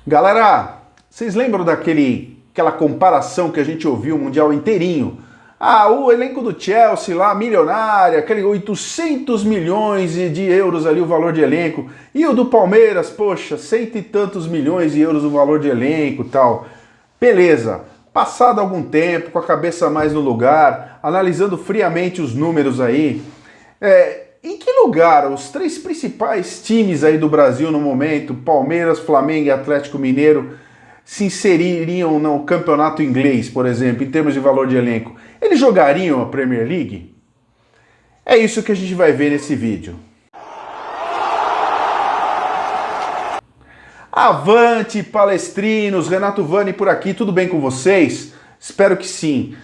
Galera, vocês lembram daquela comparação que a gente ouviu o Mundial inteirinho? Ah, o elenco do Chelsea lá, milionário, aquele 800 milhões de euros ali o valor de elenco. E o do Palmeiras, poxa, cento e tantos milhões de euros o valor de elenco e tal. Beleza, passado algum tempo, com a cabeça mais no lugar, analisando friamente os números aí, em que lugar os três principais times aí do Brasil no momento, Palmeiras, Flamengo e Atlético Mineiro, se inseririam no campeonato inglês, por exemplo, em termos de valor de elenco? Eles jogariam a Premier League? É isso que a gente vai ver nesse vídeo. Avante, palestrinos! Renato Vani por aqui, tudo bem com vocês? Espero que sim.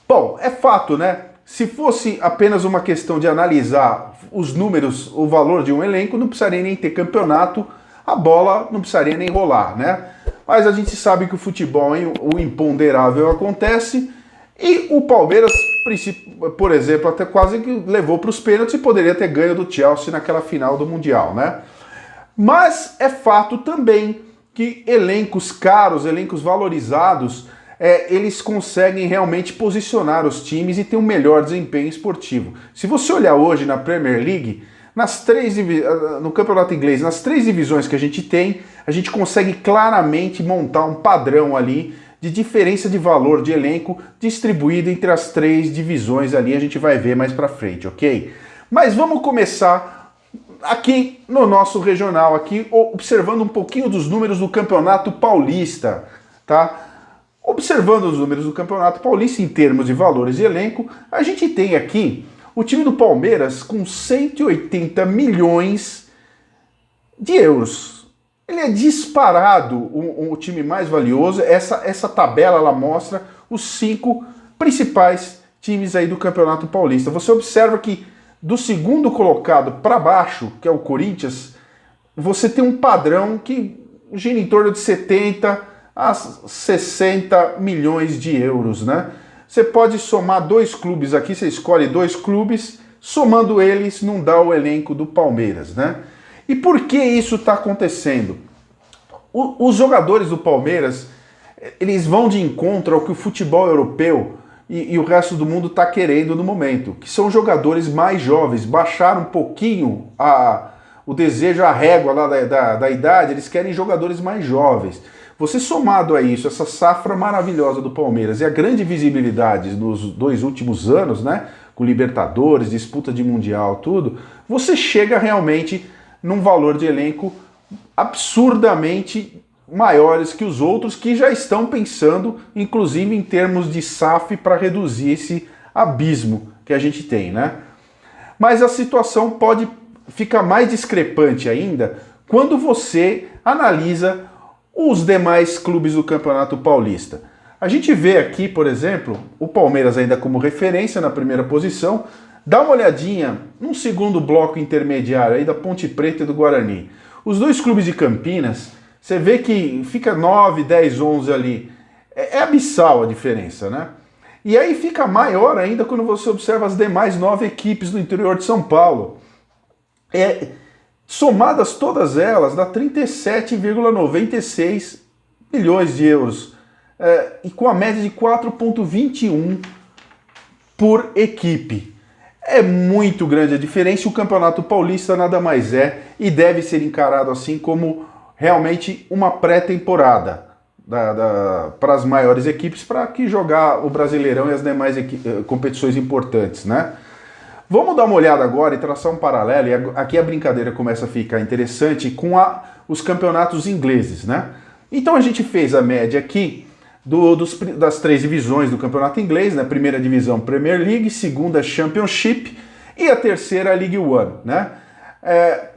Bom, é fato, né? Se fosse apenas uma questão de analisar os números, o valor de um elenco, não precisaria nem ter campeonato, a bola não precisaria nem rolar, né? Mas a gente sabe que o futebol, o imponderável acontece, e o Palmeiras, por exemplo, até quase que levou para os pênaltis e poderia ter ganho do Chelsea naquela final do Mundial, né? Mas é fato também que elencos caros, elencos valorizados, eles conseguem realmente posicionar os times e ter um melhor desempenho esportivo. Se você olhar hoje na Premier League, no campeonato inglês, nas três divisões que a gente consegue claramente montar um padrão ali de diferença de valor de elenco distribuído entre as três divisões ali, a gente vai ver mais pra frente, ok? Mas vamos começar aqui no nosso regional, aqui observando um pouquinho dos números do Campeonato Paulista, tá? Observando os números do Campeonato Paulista em termos de valores de elenco, a gente tem aqui o time do Palmeiras com 180 milhões de euros. Ele é disparado o time mais valioso. Essa tabela ela mostra os 5 principais times aí do Campeonato Paulista. Você observa que do segundo colocado para baixo, que é o Corinthians, você tem um padrão que gira em torno de 70 a 60 milhões de euros, né? Você pode somar 2 clubes aqui, você escolhe 2 clubes, somando eles não dá o elenco do Palmeiras, né? E por que isso está acontecendo? Os jogadores do Palmeiras, eles vão de encontro ao que o futebol europeu e o resto do mundo está querendo no momento, que são jogadores mais jovens, baixaram um pouquinho o desejo, a régua lá da idade, eles querem jogadores mais jovens. Você somado a isso, essa safra maravilhosa do Palmeiras e a grande visibilidade nos 2 últimos anos, né, com Libertadores, disputa de Mundial, tudo, você chega realmente num valor de elenco absurdamente maiores que os outros que já estão pensando, inclusive em termos de SAF, para reduzir esse abismo que a gente tem, né? Mas a situação pode ficar mais discrepante ainda quando você analisa os demais clubes do Campeonato Paulista. A gente vê aqui, por exemplo, o Palmeiras ainda como referência na primeira posição. Dá uma olhadinha num segundo bloco intermediário aí da Ponte Preta e do Guarani. Os 2 clubes de Campinas, você vê que fica 9, 10, 11 ali. É abissal a diferença, né? E aí fica maior ainda quando você observa as demais 9 equipes do interior de São Paulo. Somadas todas elas, dá 37,96 milhões de euros. E com a média de 4,21 por equipe. É muito grande a diferença e o Campeonato Paulista nada mais é e deve ser encarado assim como realmente uma pré-temporada para as maiores equipes, para que jogar o Brasileirão e as demais competições importantes, né? Vamos dar uma olhada agora e traçar um paralelo, e aqui a brincadeira começa a ficar interessante com os campeonatos ingleses, né? Então a gente fez a média aqui das 3 divisões do campeonato inglês, né? Primeira divisão Premier League, segunda Championship e a terceira League One, né?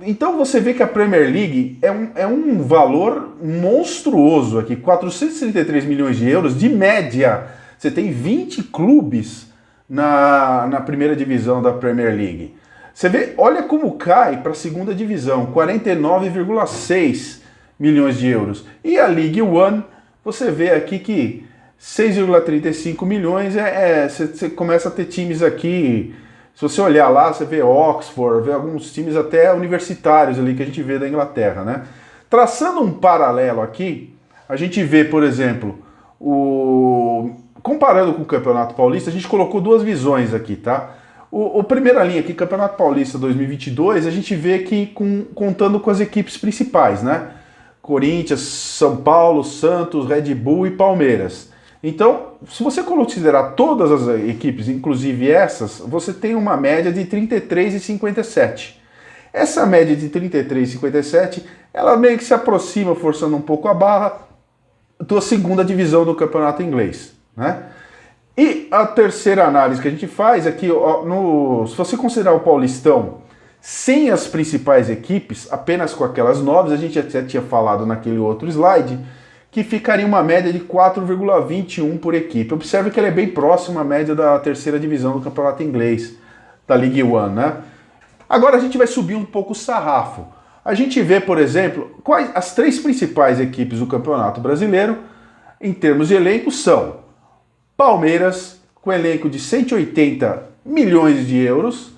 Então você vê que a Premier League é um valor monstruoso aqui, 433 milhões de euros de média. Você tem 20 clubes na primeira divisão da Premier League. Você vê, olha como cai para a segunda divisão, 49,6 milhões de euros. E a League One, você vê aqui que 6,35 milhões, você começa a ter times aqui, se você olhar lá, você vê Oxford, vê alguns times até universitários ali que a gente vê da Inglaterra, né? Traçando um paralelo aqui, a gente vê, por exemplo, comparando com o Campeonato Paulista, a gente colocou duas visões aqui, tá? O primeira linha aqui, Campeonato Paulista 2022, a gente vê que contando com as equipes principais, né? Corinthians, São Paulo, Santos, Red Bull e Palmeiras. Então, se você considerar todas as equipes, inclusive essas, você tem uma média de 33,57. Essa média de 33,57, ela meio que se aproxima, forçando um pouco a barra, da segunda divisão do campeonato inglês, né? E a terceira análise que a gente faz é que, se você considerar o Paulistão sem as principais equipes, apenas com aquelas novas, a gente até tinha falado naquele outro slide, que ficaria uma média de 4,21 por equipe. Observe que ela é bem próxima à média da terceira divisão do campeonato inglês, da League One, né? Agora a gente vai subir um pouco o sarrafo. A gente vê, por exemplo, quais as três principais equipes do Campeonato Brasileiro, em termos de elenco, são Palmeiras, com elenco de 180 milhões de euros,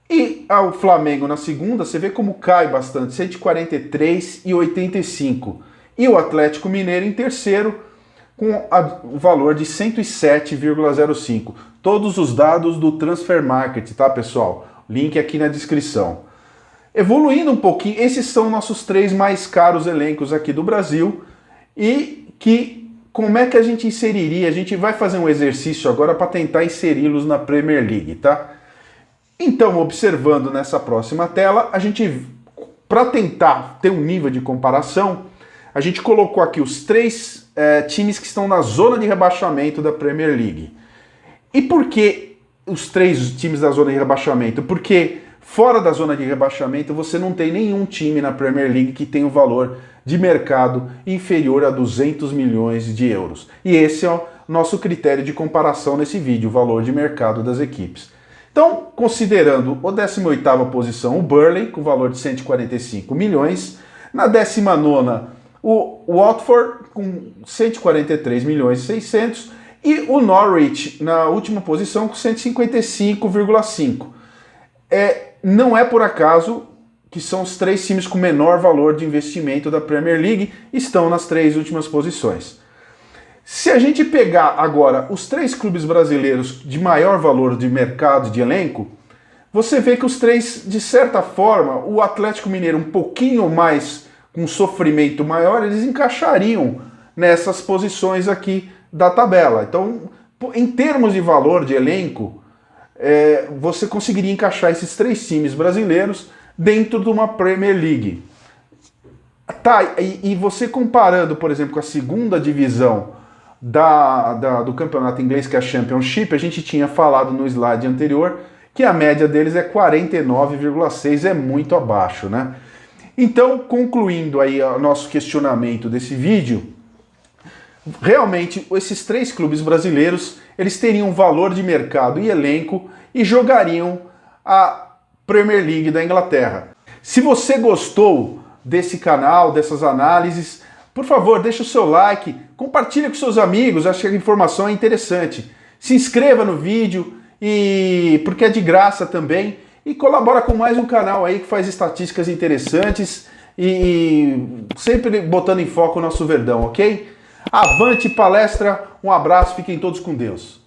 e o Flamengo na segunda, você vê como cai bastante, 143,85. E o Atlético Mineiro em terceiro, com o valor de 107,05. Todos os dados do Transfer Market, tá, pessoal? Link aqui na descrição. Evoluindo um pouquinho, esses são nossos três mais caros elencos aqui do Brasil e que, como é que a gente inseriria? A gente vai fazer um exercício agora para tentar inseri-los na Premier League, tá? Então, observando nessa próxima tela, a gente, para tentar ter um nível de comparação, a gente colocou aqui os três times que estão na zona de rebaixamento da Premier League. E por que os três times da zona de rebaixamento? Porque fora da zona de rebaixamento você não tem nenhum time na Premier League que tenha um valor de mercado inferior a 200 milhões de euros. E esse é o nosso critério de comparação nesse vídeo, o valor de mercado das equipes. Então, considerando a 18ª posição, o Burnley, com valor de 145 milhões, na 19ª, o Watford, com 143 milhões e 600, e o Norwich, na última posição, com 155,5. Não é por acaso que são os três times com menor valor de investimento da Premier League, estão nas três últimas posições. Se a gente pegar agora os três clubes brasileiros de maior valor de mercado, de elenco, você vê que os três, de certa forma, o Atlético Mineiro um pouquinho mais, com sofrimento maior, eles encaixariam nessas posições aqui da tabela. Então, em termos de valor de elenco, você conseguiria encaixar esses três times brasileiros dentro de uma Premier League. Tá, e você comparando, por exemplo, com a segunda divisão do campeonato inglês, que é a Championship, a gente tinha falado no slide anterior que a média deles é 49,6, é muito abaixo, né? Então, concluindo aí o nosso questionamento desse vídeo, realmente esses três clubes brasileiros, eles teriam valor de mercado e elenco e jogariam a Premier League da Inglaterra. Se você gostou desse canal, dessas análises, por favor, deixa o seu like, compartilha com seus amigos, acho que a informação é interessante. Se inscreva no vídeo, porque é de graça também, e colabora com mais um canal aí que faz estatísticas interessantes e sempre botando em foco o nosso Verdão, ok? Avante palestra, um abraço, fiquem todos com Deus.